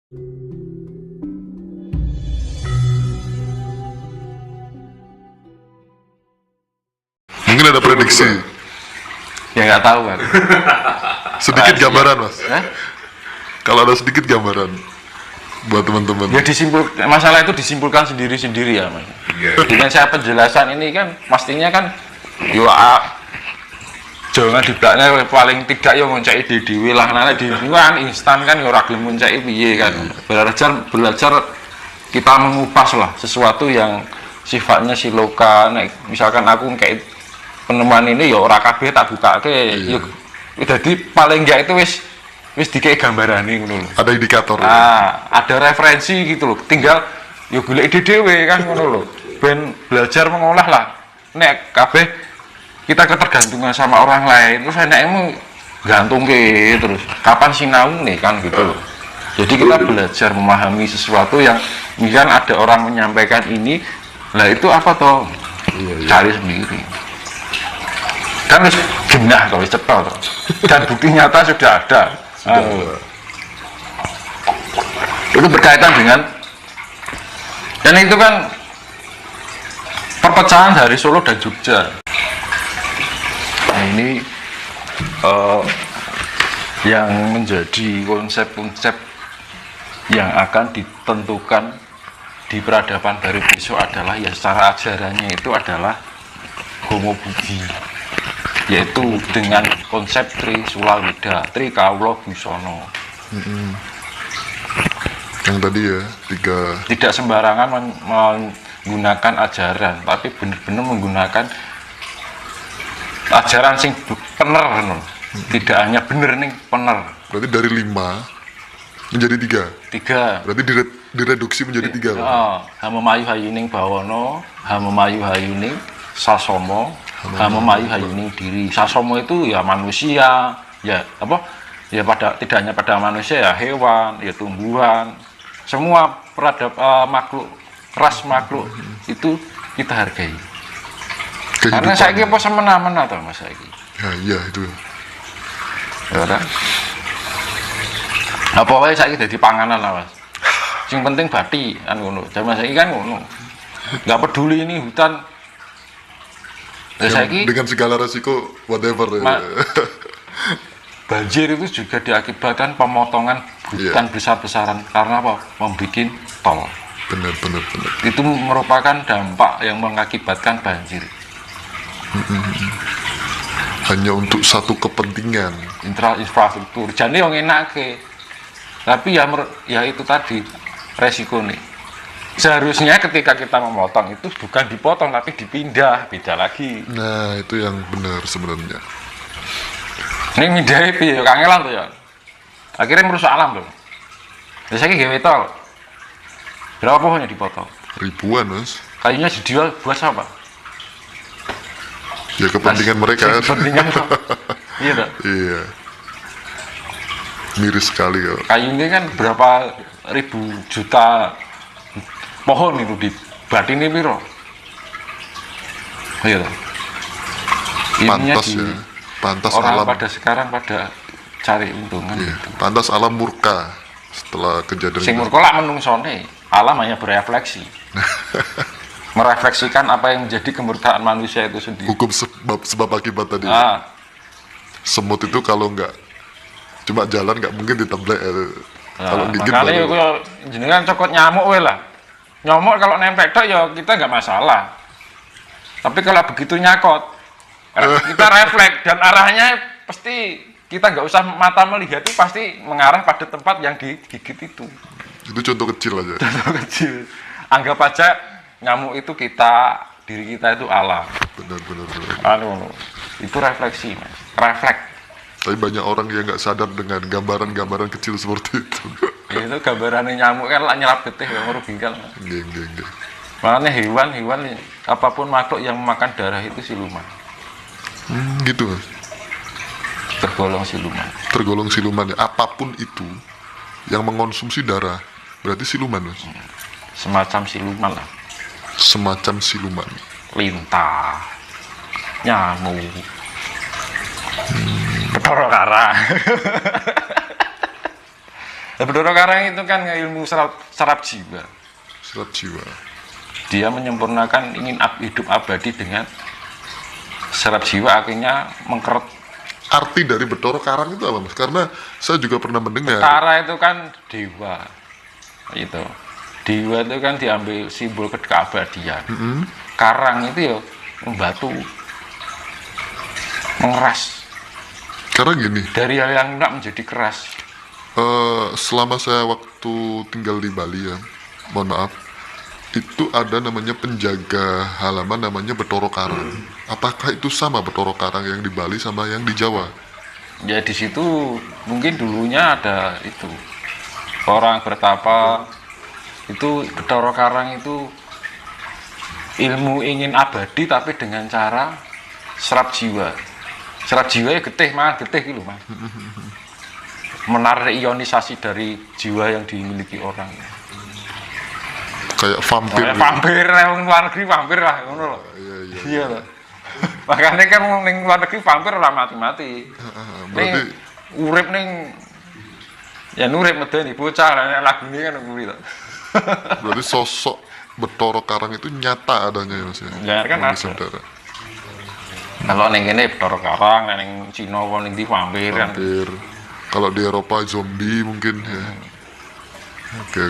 Mungkin ada prediksi. Ya nggak tahu kan. Sedikit gambaran mas. Eh? Kalau ada sedikit gambaran buat teman-teman. Ya masalah itu disimpulkan sendiri-sendiri ya mas. Dengan saya penjelasan ini kan pastinya kan jangan di belakangnya paling tidak yang ngoncai di wilayah nana di kan instan kan ya ragil ngoncai piye kan. Belajar kita mengupas lah sesuatu yang sifatnya siloka. Misalkan aku kayak penemuan ini ya ora kabeh tak bukake. Ya jadi paling enggak itu wis dikei gambarane ngono lho. Ada indikator. Ada referensi gitu loh. Tinggal yo golek ide dhewe kan ngono lho. Ben belajar mengolah lah. Nek kabeh kita ketergantungan sama orang lain terus enakmu gantung ke terus kapan sinau nih kan gitu loh. Jadi kita belajar memahami sesuatu yang misalkan ada orang menyampaikan ini, lah itu apa toh? Cari sendiri. Kan harus genah kalau cepat dan bukti nyata sudah ada. Itu berkaitan dengan dan itu kan perpecahan dari Solo dan Jogja. Nah, ini yang menjadi konsep-konsep yang akan ditentukan di peradaban baru besok adalah ya secara ajarannya itu adalah Homo Budi, yaitu dengan konsep Tri Sulaweda, Tri Kawula Busana. Yang tadi ya tidak sembarangan menggunakan ajaran, tapi benar-benar menggunakan ajaran sing bener, tidak hanya bener nih bener. Berarti dari 5 menjadi 3. Berarti direduksi menjadi 3. Hamemayu hayuning bawana, hamemayu hayuning sasomo, hamemayu hayuning diri. Sasomo itu ya manusia, ya apa? Ya tidak hanya pada manusia, ya hewan, ya tumbuhan, semua makhluk, ras makhluk itu kita hargai. Karena saya kira apa semena-mena atau mas saya iya itu ya kan apa wae saya jadi panganan lah mas, yang penting bati kan ngono. Zaman saya kan ngono, nggak peduli ini hutan dengan segala resiko whatever banjir itu juga diakibatkan pemotongan hutan besar-besaran karena apa? Membikin tol. Benar. Itu merupakan dampak yang mengakibatkan banjir. Hanya untuk satu kepentingan infrastruktur jadi yang enak ke, tapi ya itu tadi resiko nih. Seharusnya ketika kita memotong itu bukan dipotong tapi dipindah, beda lagi. Nah itu yang benar sebenarnya. Ini mindahnya piye kangelan tuh ya, akhirnya merusak alam tuh. Biasanya gawe tol berapa pohonnya dipotong? Ribuan mas. Kayunya dijual buat apa? Ya kepentingan mereka. Kepentingan iya tak? Iya. Miris sekali kok. Kayunya kan berapa ribu juta pohon itu di batini piro? Iya tak? Pantas ya. Pantas orang alam. pada sekarang pada cari untungan. Iya. Gitu. Pantas alam murka setelah kejadian. Sing murka lah menungsone. Alam hanya berefleksi. Merefleksikan apa yang menjadi kemurkaan manusia itu sendiri. Hukum sebab akibat tadi. Semut itu kalau nggak cuma jalan nggak mungkin diteblek. Kalau gigit makanya baru. Jenengan cokot nyamuk we lah. Nyamuk kalau nempel tok ya kita nggak masalah. Tapi kalau begitu nyakot, kita refleks dan arahnya pasti kita nggak usah mata melihat itu pasti mengarah pada tempat yang digigit itu. Itu contoh kecil aja. Contoh kecil. Anggap aja nyamuk itu diri kita itu alam. Benar. Itu refleksi mas, refleks. Tapi banyak orang yang nggak sadar dengan gambaran-gambaran kecil seperti itu. Itu gambarannya nyamuk kan nyerap getih yang merugikan. Geng. Makanya hewan apapun makhluk yang memakan darah itu siluman. Gitu mas. Tergolong siluman ya. Apapun itu yang mengonsumsi darah berarti siluman mas. Semacam siluman lah. Semacam siluman. Lintah, nyamuk, Ketara Kara. Bathara Karang itu kan ilmu saraf jiwa. Serat jiwa. Dia menyempurnakan ingin hidup abadi dengan saraf jiwa, akhirnya mengkeret. Arti dari Bathara Karang itu apa, Mas? Karena saya juga pernah mendengar. Tara itu kan dewa, itu dewa itu kan diambil simbol keabadian. Karang itu ya membatu, mengeras. Karena gini, Dari hal yang lunak menjadi keras. selama saya waktu tinggal di Bali ya, mohon maaf, itu ada namanya penjaga halaman namanya Bathara Karang. Apakah itu sama Bathara Karang yang di Bali sama yang di Jawa? Ya di situ mungkin dulunya ada itu orang bertapa, itu Bathara Karang itu ilmu ingin abadi tapi dengan cara serap jiwa. Serap jiwa ya getih mas, getih gitu mas. Menarik ionisasi dari jiwa yang dimiliki orang. Kayak vampir. Kayak gitu. vampir, yang luar negeri vampir lah, ngono loh. Iya loh. Makanya kan ning luar negeri vampir ora mati-mati. Berarti Urip ning ya urip medeni bocah nek lagu ini kan nguri to. berarti sosok Bathara Karang itu nyata adanya ya Mas ya. Ya, kan Yang ada. saudara. Kalau ning kene Bathara Karang, ning Cina apa ning ndi vampir kan. Vampir. Kalau di Eropa zombie mungkin ya. Oke.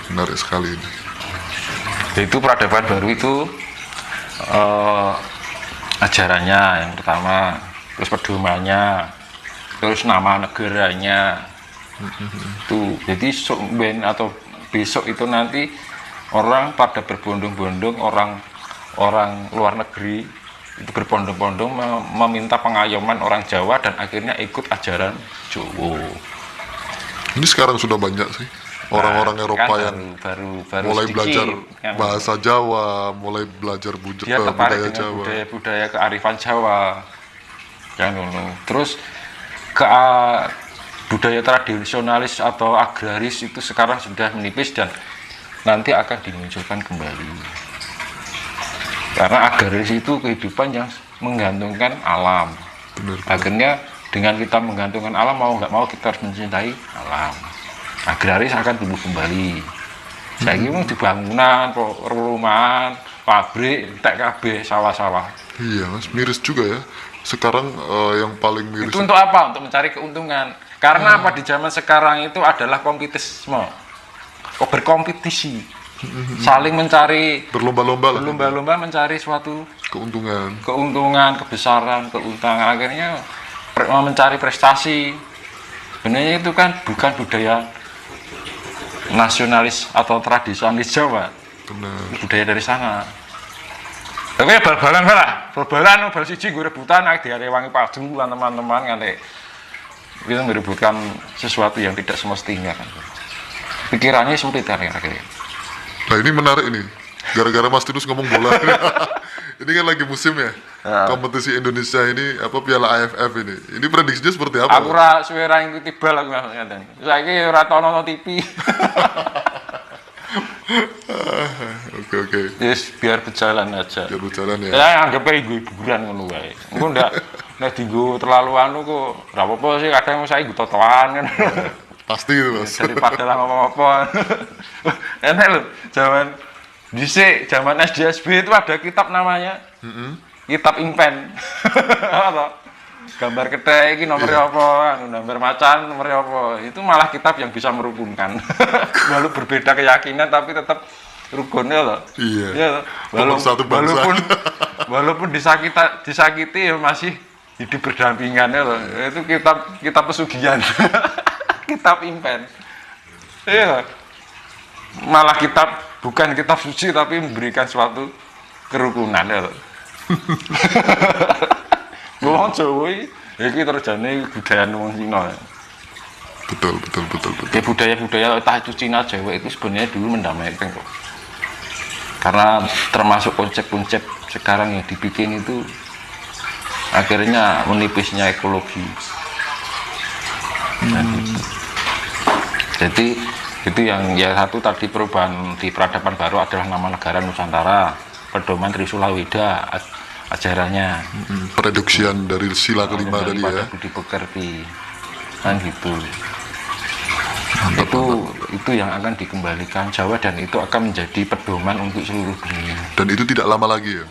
Menarik sekali ini. Itu peradaban baru itu ajarannya yang pertama, terus pedomannya, terus nama negaranya. Tuh, jadi atau besok itu nanti orang pada berbondong-bondong, orang luar negeri itu berbondong-bondong meminta pengayoman orang Jawa dan akhirnya ikut ajaran Jawa. Ini sekarang sudah banyak sih orang-orang Eropa Kan yang baru mulai sedikit, belajar kan. bahasa Jawa, mulai belajar Dia tertarik budaya dengan Jawa. budaya kearifan Jawa, kan terus budaya tradisionalis atau agraris itu sekarang sudah menipis dan nanti akan dimunculkan kembali. Karena agraris itu kehidupan yang menggantungkan alam. Benar. Akhirnya dengan kita menggantungkan alam, mau nggak mau kita harus mencintai alam. Agraris akan tumbuh kembali. Saya kira di bangunan, perumahan, pabrik, TKB, sawah-sawah. Iya Mas, miris juga ya. Sekarang yang paling miris Itu untuk apa? Untuk mencari keuntungan. Karena apa di zaman sekarang itu adalah kompetisme. Berkompetisi. Saling mencari, berlomba-lomba lah. berlomba-lomba mencari suatu Keuntungan. kebesaran, keuntungan. Akhirnya mencari prestasi. Sebenarnya itu kan bukan budaya nasionalis atau tradisionalis Jawa. Benar. Budaya dari sana. Tapi ya bal-balan lah, bal-balan bal siji gue rebutan diarewangi padu lan teman-teman nganti kita merebutkan sesuatu yang tidak semestinya kan. Pikirannya sulit kan akhirnya. Nah ini menarik ini. Gara-gara Mas Tinus ngomong bola. Ini kan lagi musim ya. Kompetisi Indonesia ini apa Piala AFF ini. Ini prediksinya seperti apa? Aku ora suwe ra ngikuti bal aku ngaten. Saiki ora tau nonton TV. Oke. Yes, biar berjalan aja. Biar berjalan ya. Ya anggap aja hiburan ngono wae. Engko ndak dienggo terlalu anu kok ora apa-apa sih, kadang saya nggo totoan kan. Pasti itu Mas. Daripada lah apa-apa. Enak lho, zaman SD/SB itu ada kitab namanya kitab impen. Apa? Gambar ketek ini nomornya apa, gambar macan nomornya apa. Itu malah kitab yang bisa merukunkan. Walau berbeda keyakinan tapi tetap rukunnya loh. Iya. Ya, Satu bangsa. walaupun disakiti ya masih hidup berdampingannya loh. Itu kitab pesugihan. Kitab impen. Iya. Malah bukan kitab suci tapi memberikan suatu kerukunan ya loh. Wong Jawa iki terjane budaya wong Cina. Betul. Ya budaya entah itu Cina Jawa itu sebenarnya dulu mendamaikan kok. Karena termasuk konsep-konsep sekarang yang dibikin itu akhirnya menipisnya ekologi. Jadi itu yang satu tadi perubahan di peradaban baru adalah nama negara Nusantara, pedoman Trisula Weda ajarannya. Reduksian dari sila kelima tadi ya. Budi pekerti kan gitu. Itu yang akan dikembalikan Jawa, dan itu akan menjadi pedoman untuk seluruh dunia. Dan itu tidak lama lagi ya?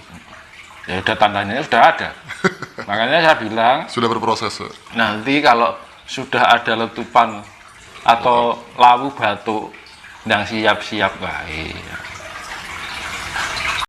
Ya udah, tandanya sudah ada. Makanya saya bilang Sudah berproses. nanti kalau sudah ada letupan atau lawu batuk, yang siap-siap baik.